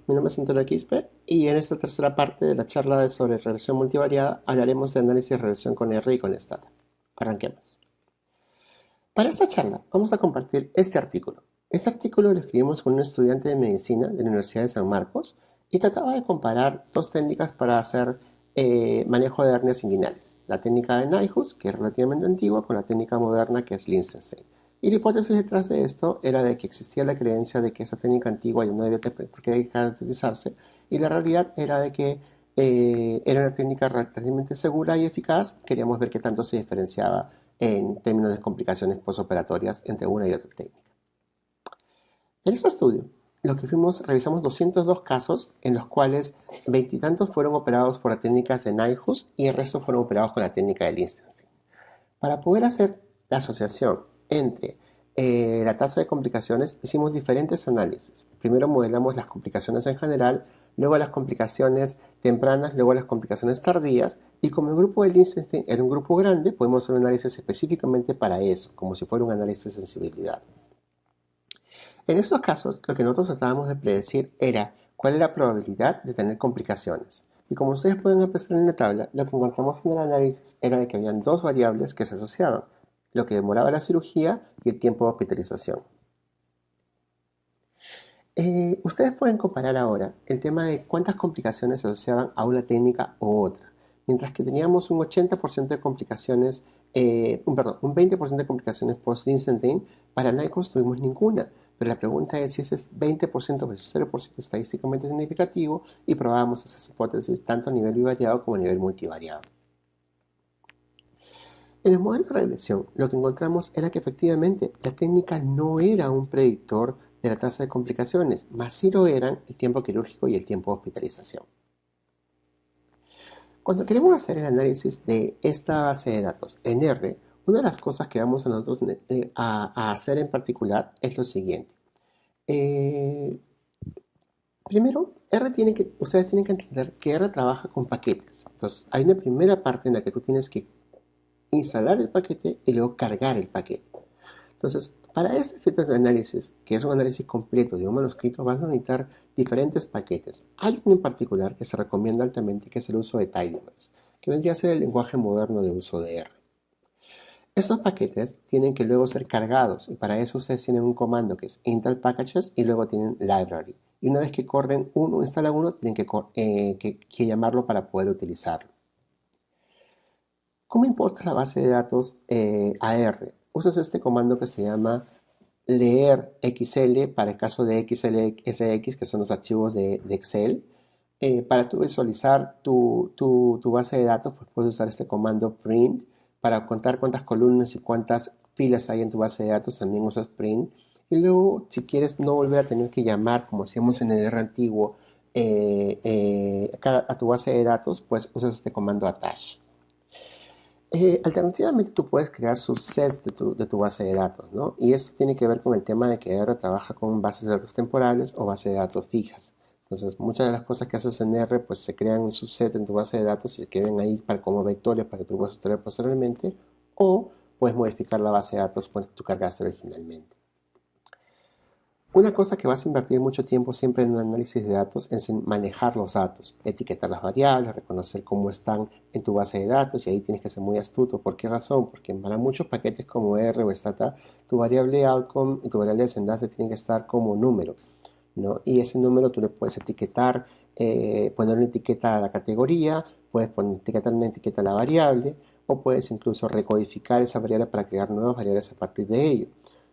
Mi nombre es Antonio Quispe y en esta tercera parte de la charla sobre regresión multivariada hablaremos de análisis de regresión con R y con Stata. Arranquemos. Para esta charla vamos a compartir este artículo. Este artículo lo escribimos con un estudiante de medicina de la Universidad de San Marcos y trataba de comparar dos técnicas para hacer manejo de hernias inguinales. La técnica de Nyhus, que es relativamente antigua, con la técnica moderna que es Lichtenstein. Y la hipótesis detrás de esto era de que existía la creencia de que esa técnica antigua ya no debía por qué dejar de utilizarse y la realidad era de que era una técnica relativamente segura y eficaz. Queríamos ver qué tanto se diferenciaba en términos de complicaciones postoperatorias entre una y otra técnica. En este estudio, revisamos 202 casos en los cuales veintitantos fueron operados por las técnicas de Nyhus y el resto fueron operados con la técnica de Lichtenstein. Para poder hacer la asociación entre la tasa de complicaciones, hicimos diferentes análisis. Primero modelamos las complicaciones en general, luego las complicaciones tempranas, luego las complicaciones tardías, y como el grupo de Lichtenstein era un grupo grande, podemos hacer un análisis específicamente para eso, como si fuera un análisis de sensibilidad. En estos casos, lo que nosotros tratábamos de predecir era cuál es la probabilidad de tener complicaciones. Y como ustedes pueden apreciar en la tabla, lo que encontramos en el análisis era de que habían dos variables que se asociaban, lo que demoraba la cirugía y el tiempo de hospitalización. Ustedes pueden comparar ahora el tema de cuántas complicaciones se asociaban a una técnica u otra. Mientras que teníamos un 80% de complicaciones, un 20% de complicaciones post-Lichtenstein, para Nyhus tuvimos ninguna. pero la pregunta es si ese es 20% versus 0% estadísticamente significativo y probamos esas hipótesis tanto a nivel bivariado como a nivel multivariado. En el modelo de regresión, lo que encontramos era que efectivamente la técnica no era un predictor de la tasa de complicaciones, más sí lo eran el tiempo quirúrgico y el tiempo de hospitalización. Cuando queremos hacer el análisis de esta base de datos en R, una de las cosas que vamos a nosotros a hacer en particular es lo siguiente. Primero, ustedes tienen que entender que R trabaja con paquetes. Entonces, hay una primera parte en la que tú tienes que instalar el paquete y luego cargar el paquete. Entonces, para este efecto de análisis, que es un análisis completo de un manuscrito, vas a necesitar diferentes paquetes. Hay uno en particular que se recomienda altamente, que es el uso de tidyverse, que vendría a ser el lenguaje moderno de uso de R. Estos paquetes tienen que luego ser cargados y para eso ustedes tienen un comando que es Intel Packages y luego tienen Library. Y una vez que corren uno, instalan uno, tienen que llamarlo para poder utilizarlo. ¿Cómo importa la base de datos a R? Usas este comando que se llama leer XL para el caso de XLSX, que son los archivos de Excel. Para tú visualizar tu base de datos, pues puedes usar este comando print. Para contar cuántas columnas y cuántas filas hay en tu base de datos, también usas print. Y luego, si quieres no volver a tener que llamar, como hacíamos en el R antiguo, a tu base de datos, pues usas este comando attach. Alternativamente tú puedes crear subsets de tu base de datos, ¿no? Y eso tiene que ver con el tema de que R trabaja con bases de datos temporales o bases de datos fijas. Entonces, muchas de las cosas que haces en R, pues se crean un subset en tu base de datos y se quedan ahí como vectores para que tú puedas estudiar posteriormente, o puedes modificar la base de datos que tú cargaste originalmente. Una cosa que vas a invertir mucho tiempo siempre en un análisis de datos es en manejar los datos, etiquetar las variables, reconocer cómo están en tu base de datos y ahí tienes que ser muy astuto. ¿Por qué razón? Porque para muchos paquetes como R o Stata, tu variable outcome y tu variable desenlace tienen que estar como número, ¿no? Y ese número tú le puedes etiquetar, poner una etiqueta a la categoría, puedes etiquetar una etiqueta a la variable o puedes incluso recodificar esa variable para crear nuevas variables a partir de ello.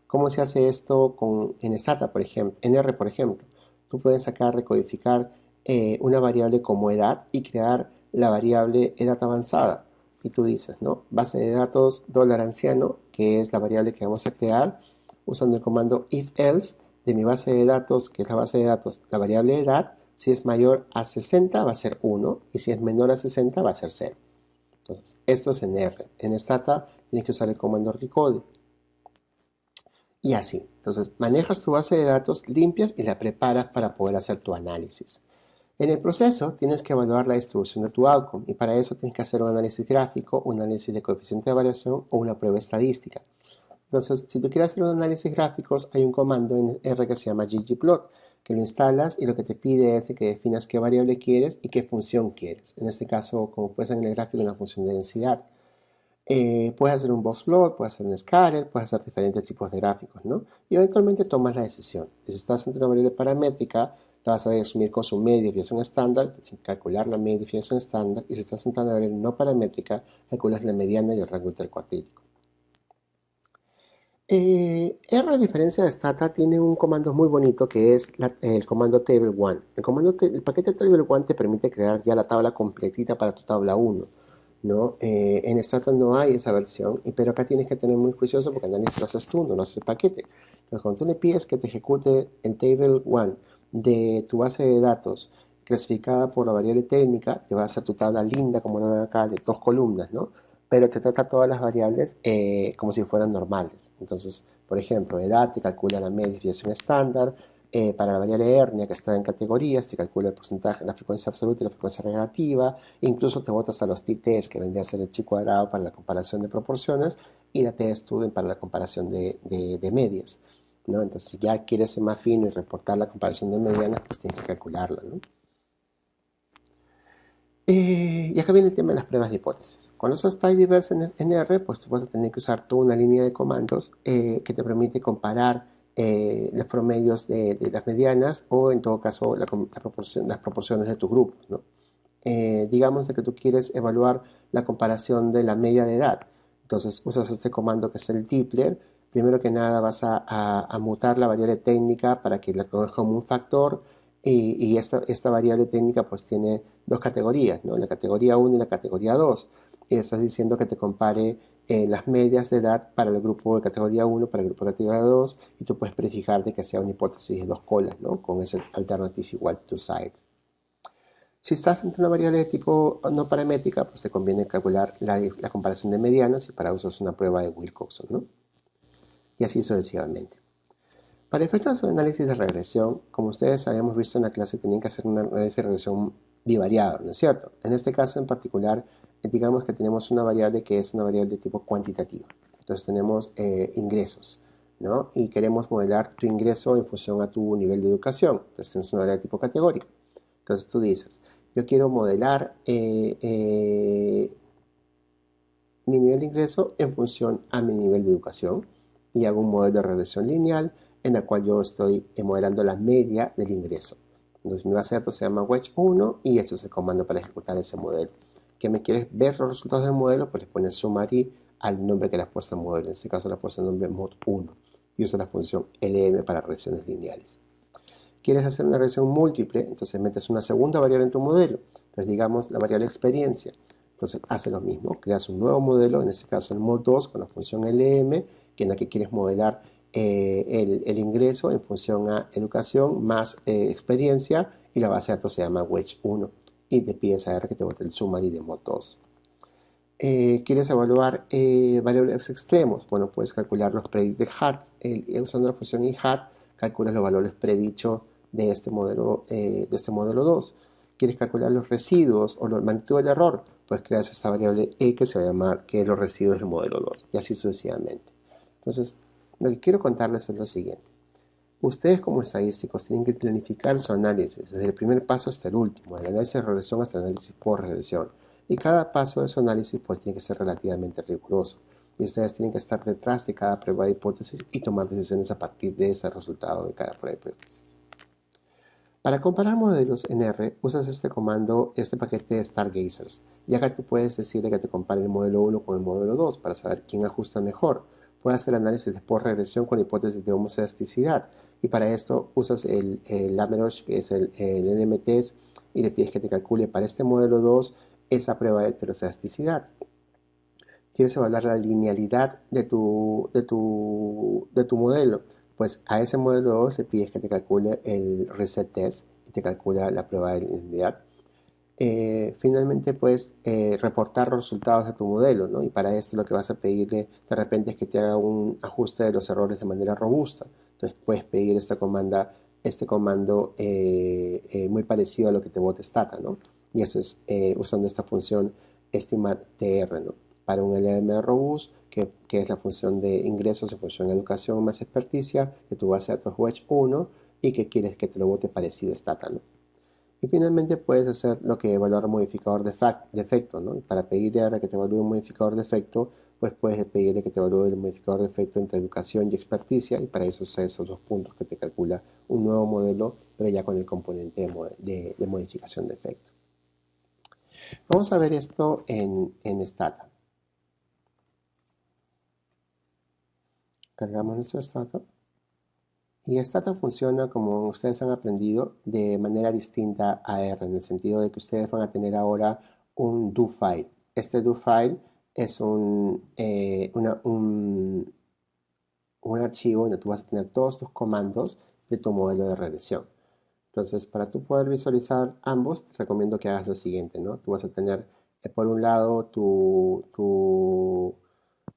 ¿Cómo se hace esto en SATA, por ejemplo? En R, por ejemplo. Tú puedes sacar, recodificar una variable como edad y crear la variable edad avanzada. Y tú dices, ¿no? Base de datos $anciano, que es la variable que vamos a crear, usando el comando if-else de mi base de datos, que es la base de datos, la variable edad, si es mayor a 60 va a ser 1 y si es menor a 60 va a ser 0. Entonces, esto es en R. En Stata tienes que usar el comando recode. Y así. Entonces, manejas tu base de datos, limpias y la preparas para poder hacer tu análisis. En el proceso, tienes que evaluar la distribución de tu outcome y para eso tienes que hacer un análisis gráfico, un análisis de coeficiente de variación o una prueba estadística. Entonces, si tú quieres hacer un análisis gráficos, hay un comando en R que se llama ggplot, que lo instalas y lo que te pide es que definas qué variable quieres y qué función quieres. En este caso, como puedes ver en el gráfico, una función de densidad. Puedes hacer un boxplot, puedes hacer un scatter, puedes hacer diferentes tipos de gráficos, ¿no? Y eventualmente tomas la decisión. Si estás ante una variable paramétrica, la vas a asumir con su media de desviación estándar, tienes que calcular la media de desviación estándar, y si estás ante una variable no paramétrica, calculas la mediana y el rango intercuartílico. R, a diferencia de Stata, tiene un comando muy bonito que es el comando table1. El paquete table1 te permite crear ya la tabla completita para tu tabla 1. ¿No? En Stata no hay esa versión, pero acá tienes que tener muy juicioso porque análisis lo haces tú, no lo hace el paquete. Entonces, cuando tú le pides que te ejecute el table1 de tu base de datos clasificada por la variable técnica, te va a hacer tu tabla linda, como lo ven acá, de 2 columnas, ¿no? Pero te trata todas las variables como si fueran normales. Entonces, por ejemplo, edad te calcula la media desviación estándar, para la variable hernia que está en categorías, te calcula el porcentaje, la frecuencia absoluta y la frecuencia relativa, incluso te botas a los t-test, que vendría a ser el chi cuadrado para la comparación de proporciones, y la t-student para la comparación de medias, ¿no? Entonces, si ya quieres ser más fino y reportar la comparación de medianas, pues tienes que calcularla, ¿no? Y acá viene el tema de las pruebas de hipótesis. Cuando usas tidyverse en R, pues tú vas a tener que usar toda una línea de comandos que te permite comparar los promedios de las medianas o en todo caso las proporciones de tus grupos, ¿no? Digamos que tú quieres evaluar la comparación de la media de edad. Entonces usas este comando que es el Dippler Primero que nada vas a mutar la variable técnica para que la conozca como un factor y esta variable técnica pues tiene dos categorías, ¿no? La categoría 1 y la categoría 2. Y le estás diciendo que te compare las medias de edad para el grupo de categoría 1, para el grupo de categoría 2 y tú puedes verificar de que sea una hipótesis de dos colas, ¿no? Con ese alternative igual to sides. Si estás entre una variable de tipo no paramétrica, pues te conviene calcular la comparación de medianas y para eso usas una prueba de Wilcoxon, ¿no? Y así sucesivamente. Para efectos de análisis de regresión, como ustedes habíamos visto en la clase, tenían que hacer un análisis de regresión bivariado, ¿no es cierto? En este caso en particular, digamos que tenemos una variable que es una variable de tipo cuantitativo. Entonces tenemos ingresos, ¿no? Y queremos modelar tu ingreso en función a tu nivel de educación. Entonces tenemos una variable de tipo categórico. Entonces tú dices, yo quiero modelar mi nivel de ingreso en función a mi nivel de educación y hago un modelo de regresión lineal en la cual yo estoy modelando la media del ingreso. Entonces mi base de datos se llama wedge1 y este es el comando para ejecutar ese modelo. ¿Que me quieres ver los resultados del modelo? Pues le pones summary al nombre que le has puesto al modelo. En este caso le has puesto el nombre mod1 y usa la función lm para regresiones lineales. ¿Quieres hacer una regresión múltiple? Entonces metes una segunda variable en tu modelo. Entonces digamos la variable experiencia. Entonces hace lo mismo, creas un nuevo modelo, en este caso el mod 2 con la función LM, que en la que quieres modelar el ingreso en función a educación más experiencia y la base de datos se llama wedge1 y te pides a R que te bote el summary de mod 2. ¿Quieres evaluar variables extremos? Bueno, puedes calcular los predicted hat usando la función IHAT, calculas los valores predichos de este modelo 2. ¿Quieres calcular los residuos o la magnitud del error? Pues creas esta variable E que se va a llamar que es los residuos del modelo 2 y así sucesivamente. Entonces, lo que quiero contarles es lo siguiente. Ustedes como estadísticos tienen que planificar su análisis desde el primer paso hasta el último, del análisis de regresión hasta el análisis por regresión. Y cada paso de su análisis pues tiene que ser relativamente riguroso. Y ustedes tienen que estar detrás de cada prueba de hipótesis y tomar decisiones a partir de ese resultado de cada prueba de hipótesis. Para comparar modelos en R, usas este comando, este paquete de Stargazers. Y acá tú puedes decirle que te compare el modelo 1 con el modelo 2 para saber quién ajusta mejor. Puedes hacer análisis de por regresión con hipótesis de homoelasticidad. Y para esto usas el Lagrange, que es el NMTs, y le pides que te calcule para este modelo 2 esa prueba de heteroelasticidad. Quieres evaluar la linealidad de tu modelo, pues a ese modelo 2 le pides que te calcule el reset test y te calcula la prueba de linealidad. Finalmente puedes reportar los resultados de tu modelo, ¿no? Y para esto lo que vas a pedirle de repente es que te haga un ajuste de los errores de manera robusta. Entonces puedes pedir este comando muy parecido a lo que te bote Stata, ¿no? Y eso es usando esta función estimateR, ¿no? Para un LM robust, que es la función de ingresos en función de educación más experticia, de tu base de datos wedge1 y que quieres que te lo bote parecido a Stata, ¿no? Y finalmente puedes hacer lo que evaluar modificador de efecto, ¿no? Y para pedirle ahora que te evalúe un modificador de efecto, pues puedes pedirle que te evalúe el modificador de efecto entre educación y experticia, y para eso son esos dos puntos que te calcula un nuevo modelo, pero ya con el componente de modificación de efecto. Vamos a ver esto en Stata. Cargamos nuestro Stata. Y Stata funciona, como ustedes han aprendido, de manera distinta a R, en el sentido de que ustedes van a tener ahora un do file. Este do file es un archivo donde tú vas a tener todos tus comandos de tu modelo de regresión. Entonces, para tú poder visualizar ambos, te recomiendo que hagas lo siguiente, ¿no? Tú vas a tener, por un lado, tu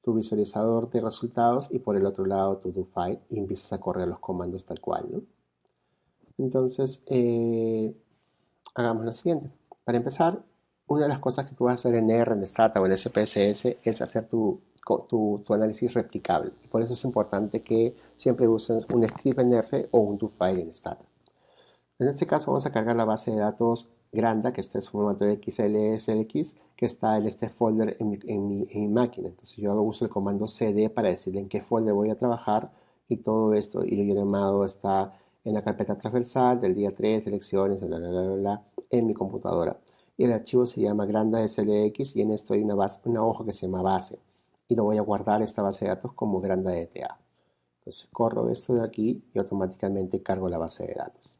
visualizador de resultados y por el otro lado tu do file y empiezas a correr los comandos tal cual, ¿no? Entonces, hagamos lo siguiente. Para empezar, una de las cosas que tú vas a hacer en R, en Stata o en SPSS es hacer tu análisis replicable. Y por eso es importante que siempre uses un script en R o un do file en Stata. En este caso vamos a cargar la base de datos Granda, que está en su formato de XLSX, que está en este folder en mi máquina. Entonces yo uso el comando cd para decirle en qué folder voy a trabajar y todo esto, y lo llamado está en la carpeta transversal del día 3 de lecciones, bla, bla, bla, bla, bla, en mi computadora. Y el archivo se llama Granda SLX y en esto hay una hoja que se llama base. y lo voy a guardar esta base de datos como grandadta. Entonces corro esto de aquí y automáticamente cargo la base de datos.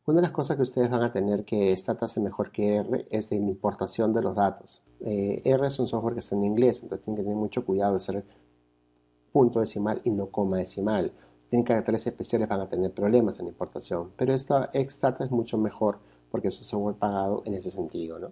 Una de las cosas que ustedes van a tener que Stata hace mejor que R es de la importación de los datos. R es un software que está en inglés, entonces tienen que tener mucho cuidado de ser punto decimal y no coma decimal. Si tienen caracteres especiales van a tener problemas en la importación, pero esta Xdata es mucho mejor porque es un software pagado en ese sentido, ¿no?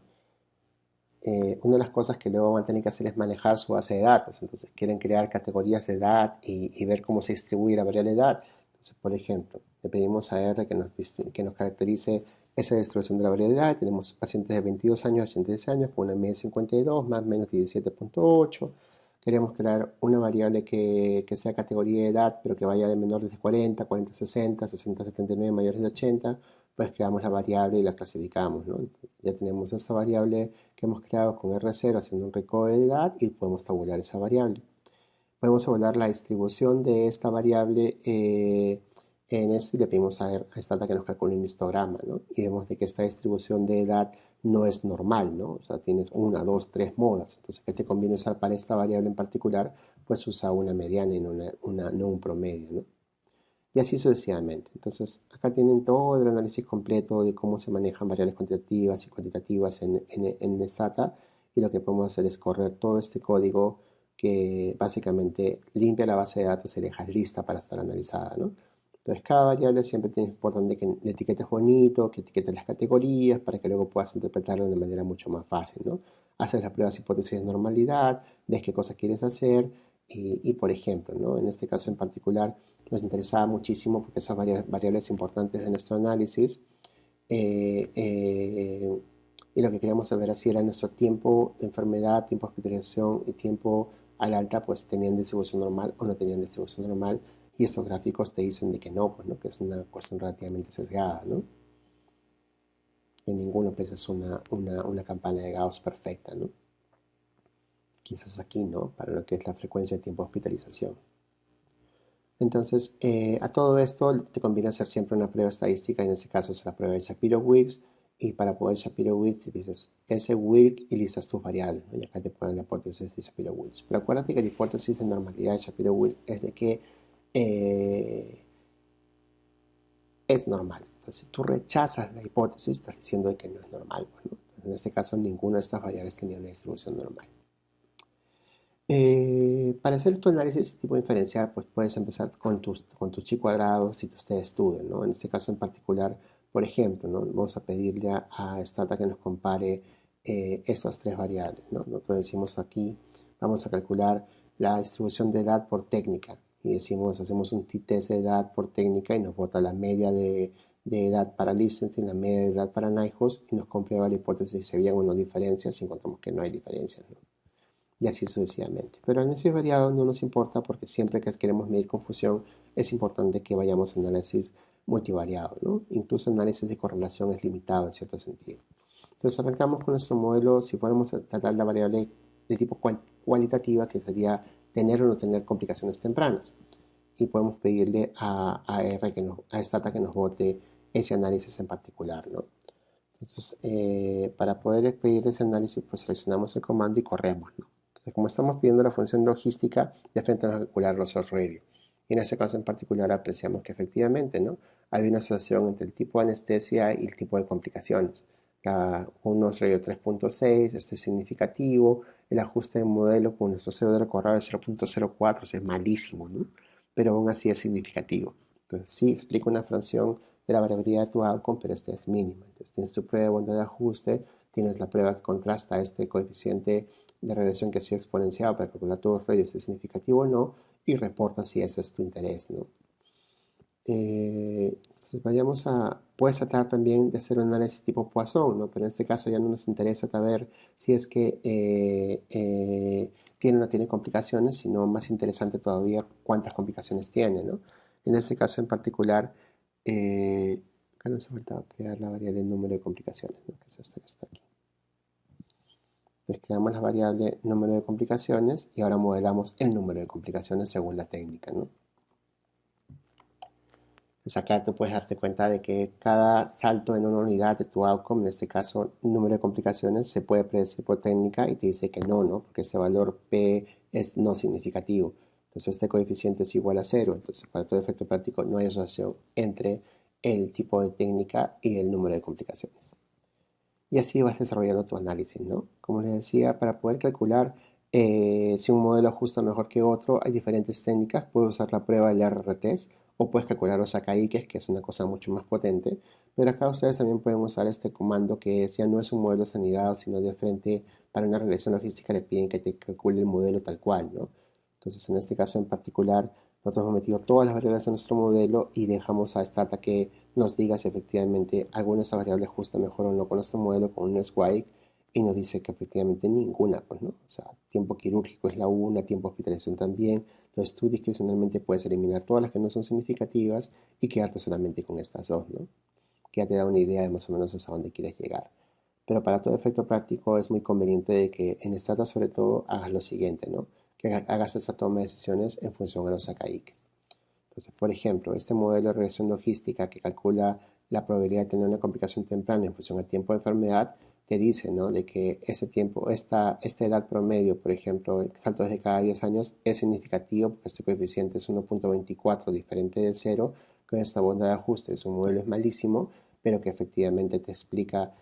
Una de las cosas que luego van a tener que hacer es manejar su base de datos. Entonces quieren crear categorías de edad y ver cómo se distribuye la variable edad. Entonces, por ejemplo, le pedimos a R que nos caracterice esa distribución de la variable edad. Tenemos pacientes de 22 años a 86 años con una media de 52, más o menos 17.8. Queremos crear una variable que sea categoría de edad, pero que vaya de menores de 40, 40 60, 60 79, mayores de 80. Pues creamos la variable y la clasificamos, ¿no? Entonces, ya tenemos esta variable que hemos creado con R0 haciendo un recovery de edad y podemos tabular esa variable. Podemos evaluar la distribución de esta variable en esto y le pedimos a Stata que nos calcule un histograma, ¿no? Y vemos de que esta distribución de edad no es normal, ¿no? O sea, tienes una, dos, tres modas. Entonces, ¿qué te conviene usar para esta variable en particular? Pues usa una mediana y no un promedio, ¿no? Y así sucesivamente. Entonces, acá tienen todo el análisis completo de cómo se manejan variables cuantitativas y cuantitativas en Stata. Y lo que podemos hacer es correr todo este código que básicamente limpia la base de datos y deja lista para estar analizada, ¿no? Entonces, cada variable siempre es importante que le etiquetes bonito, que etiquetes las categorías para que luego puedas interpretarlo de manera mucho más fácil, ¿no? Haces las pruebas hipótesis de normalidad, ves qué cosas quieres hacer y por ejemplo, ¿no? En este caso en particular, nos interesaba muchísimo porque esas variables importantes de nuestro análisis eh, eh, y lo que queríamos saber así era nuestro tiempo de enfermedad, tiempo de hospitalización y tiempo al alta, pues tenían distribución normal o no tenían distribución normal y estos gráficos te dicen de que no, pues, ¿no? Que es una cuestión relativamente sesgada, ¿no? Que ninguno pues es una campana de Gauss perfecta, ¿no? Quizás aquí, ¿no? Para lo que es la frecuencia de tiempo de hospitalización. Entonces, a todo esto te conviene hacer siempre una prueba estadística, en este caso es la prueba de Shapiro-Wilks, y para poder Shapiro-Wilks dices ese Wilk y listas tus variables, ¿no? Y acá te ponen la hipótesis de Shapiro-Wilks. Pero acuérdate que la hipótesis de normalidad de Shapiro-Wilks es de que eh, es normal. Entonces, si tú rechazas la hipótesis, estás diciendo de que no es normal, pues, ¿no? Entonces, en este caso, ninguna de estas variables tenía una distribución normal. Para hacer tu análisis tipo diferencial, pues puedes empezar con tus chi cuadrados y tus t de estudio, ¿no? En este caso en particular, por ejemplo, ¿no? Vamos a pedirle a Stata que nos compare estas tres variables, ¿no? Nosotros decimos aquí, vamos a calcular la distribución de edad por técnica y decimos, hacemos un t-test de edad por técnica y nos bota la media de edad para Liechtenstein, la media de edad para Nyquist y nos comprueba la hipótesis si había o no diferencias y encontramos que no hay diferencias, ¿no? Y así sucesivamente. Pero el análisis variado no nos importa porque siempre que queremos medir confusión es importante que vayamos a análisis multivariado, ¿no? Incluso el análisis de correlación es limitado en cierto sentido. Entonces arrancamos con nuestro modelo, si podemos tratar la variable de tipo cualitativa, que sería tener o no tener complicaciones tempranas. Y podemos pedirle a R a Stata que nos bote ese análisis en particular, ¿no? Entonces, para poder pedir ese análisis, pues seleccionamos el comando y corremos, ¿no? Entonces, como estamos pidiendo la función logística, de frente vamos a calcular los odds ratio. Y en este caso en particular apreciamos que efectivamente, ¿no? Hay una asociación entre el tipo de anestesia y el tipo de complicaciones. Un odds ratio 3.6, este es significativo. El ajuste de modelo con nuestro pseudo de correo de 0.04, es malísimo, ¿no? Pero aún así es significativo. Entonces, sí explica una fracción de la variabilidad de tu outcome, pero esta es mínima. Entonces tienes tu prueba de bondad de ajuste, tienes la prueba que contrasta este coeficiente de regresión que ha sido exponenciado para calcular tu radio si es significativo o no, y reporta si ese es tu interés, ¿no? Entonces puedes tratar también de hacer un análisis tipo Poisson, ¿no? Pero en este caso ya no nos interesa saber si es que tiene o no tiene complicaciones, sino más interesante todavía cuántas complicaciones tiene, ¿no? En este caso en particular, acá nos ha faltado crear la variable número de complicaciones, ¿no? Que es esta que está aquí. Entonces creamos la variable número de complicaciones y ahora modelamos el número de complicaciones según la técnica, ¿no? Pues acá tú puedes darte cuenta de que cada salto en una unidad de tu outcome, en este caso número de complicaciones, se puede predecir por técnica y te dice que no, ¿no? Porque ese valor P es no significativo. Entonces este coeficiente es igual a cero. Entonces para todo efecto práctico no hay asociación entre el tipo de técnica y el número de complicaciones. Y así vas desarrollando tu análisis, ¿no? Como les decía, para poder calcular si un modelo ajusta mejor que otro, hay diferentes técnicas. Puedes usar la prueba del RRTs o puedes calcular los achaíques, que es una cosa mucho más potente. Pero acá ustedes también pueden usar este comando que ya no es un modelo sanidad, sino de frente para una regresión logística le piden que te calcule el modelo tal cual, ¿no? Entonces, en este caso en particular, nosotros hemos metido todas las variables de nuestro modelo y dejamos a Stata que nos diga si efectivamente alguna de esas variables ajusta mejor o no con nuestro modelo, con un SWAIC, y nos dice que efectivamente ninguna, pues, ¿no? O sea, tiempo quirúrgico es la una, tiempo de hospitalización también. Entonces tú discrecionalmente puedes eliminar todas las que no son significativas y quedarte solamente con estas dos, ¿no? Que ya te da una idea de más o menos hasta dónde quieres llegar. Pero para todo efecto práctico es muy conveniente de que en Stata sobre todo hagas lo siguiente, ¿no? Que hagas esa toma de decisiones en función a los achaíques. Entonces, por ejemplo, este modelo de regresión logística que calcula la probabilidad de tener una complicación temprana en función al tiempo de enfermedad, te dice, ¿no? De que ese tiempo, esta edad promedio, por ejemplo, el salto desde cada 10 años es significativo porque este coeficiente es 1.24 diferente del cero, con esta bondad de ajuste. Su modelo es malísimo, pero que efectivamente te explica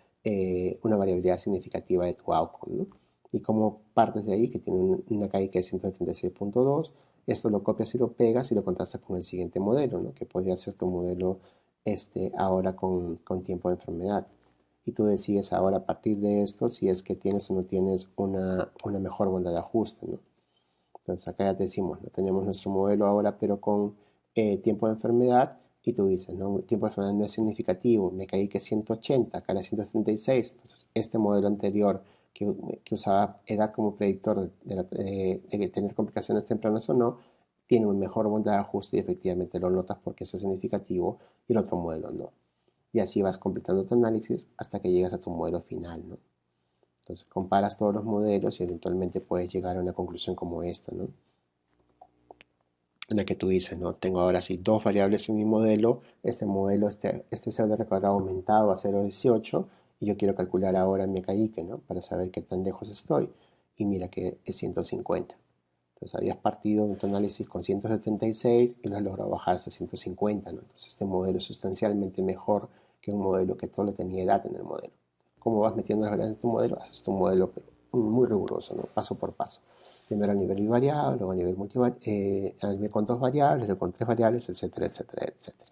una variabilidad significativa de tu outcome, ¿no? Y como partes de ahí, que tiene una KI que es 136.2, esto lo copias y lo pegas y lo contrastas con el siguiente modelo, ¿no? Que podría ser tu modelo ahora con tiempo de enfermedad. Y tú decides ahora a partir de esto si es que tienes o no tienes una mejor bondad de ajuste, ¿no? Entonces acá ya te decimos, ¿no? Tenemos nuestro modelo ahora pero con tiempo de enfermedad y tú dices, ¿no? Tiempo de enfermedad no es significativo, me caí que es 180, acá era 136, entonces este modelo anterior que usaba edad como predictor de tener complicaciones tempranas o no, tiene una mejor bondad de ajuste y efectivamente lo notas porque eso es significativo y el otro modelo no. Y así vas completando tu análisis hasta que llegas a tu modelo final, ¿no? Entonces comparas todos los modelos y eventualmente puedes llegar a una conclusión como esta, ¿no? En la que tú dices, ¿no? Tengo ahora sí dos variables en mi modelo, este modelo, este pseudo recuadro ha aumentado a 0,18 y yo quiero calcular ahora mi caíque, ¿no? Para saber qué tan lejos estoy. Y mira que es 150. Entonces habías partido en tu análisis con 176 y lo has logrado bajar hasta 150, ¿no? Entonces este modelo es sustancialmente mejor que un modelo que solo tenía edad en el modelo. Como vas metiendo las variables en tu modelo, haces tu modelo pero muy riguroso, ¿no? Paso por paso. Primero a nivel bivariable, luego a nivel con dos variables, luego con tres variables, etcétera, etcétera, etcétera.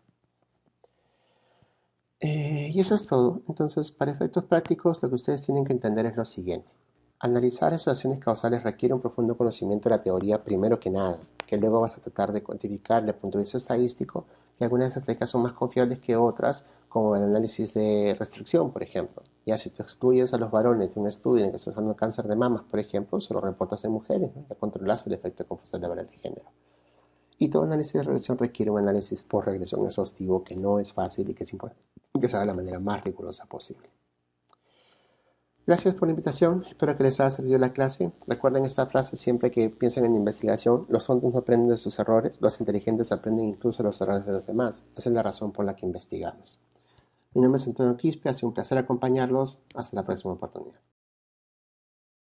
Y eso es todo. Entonces, para efectos prácticos, lo que ustedes tienen que entender es lo siguiente. Analizar asociaciones causales requiere un profundo conocimiento de la teoría primero que nada, que luego vas a tratar de cuantificar desde el punto de vista estadístico, y algunas de esas técnicas son más confiables que otras, como el análisis de restricción, por ejemplo. Ya si tú excluyes a los varones de un estudio en el que estás usando cáncer de mamas, por ejemplo, solo reportas en mujeres, ¿no? Ya controlas el efecto de confusión laboral de género. Y todo análisis de regresión requiere un análisis por regresión exhaustivo que no es fácil y que es importante que se haga de la manera más rigurosa posible. Gracias por la invitación, espero que les haya servido la clase. Recuerden esta frase siempre que piensen en investigación, los tontos no aprenden de sus errores, los inteligentes aprenden incluso de los errores de los demás. Esa es la razón por la que investigamos. Mi nombre es Antonio Quispe, ha sido un placer acompañarlos. Hasta la próxima oportunidad.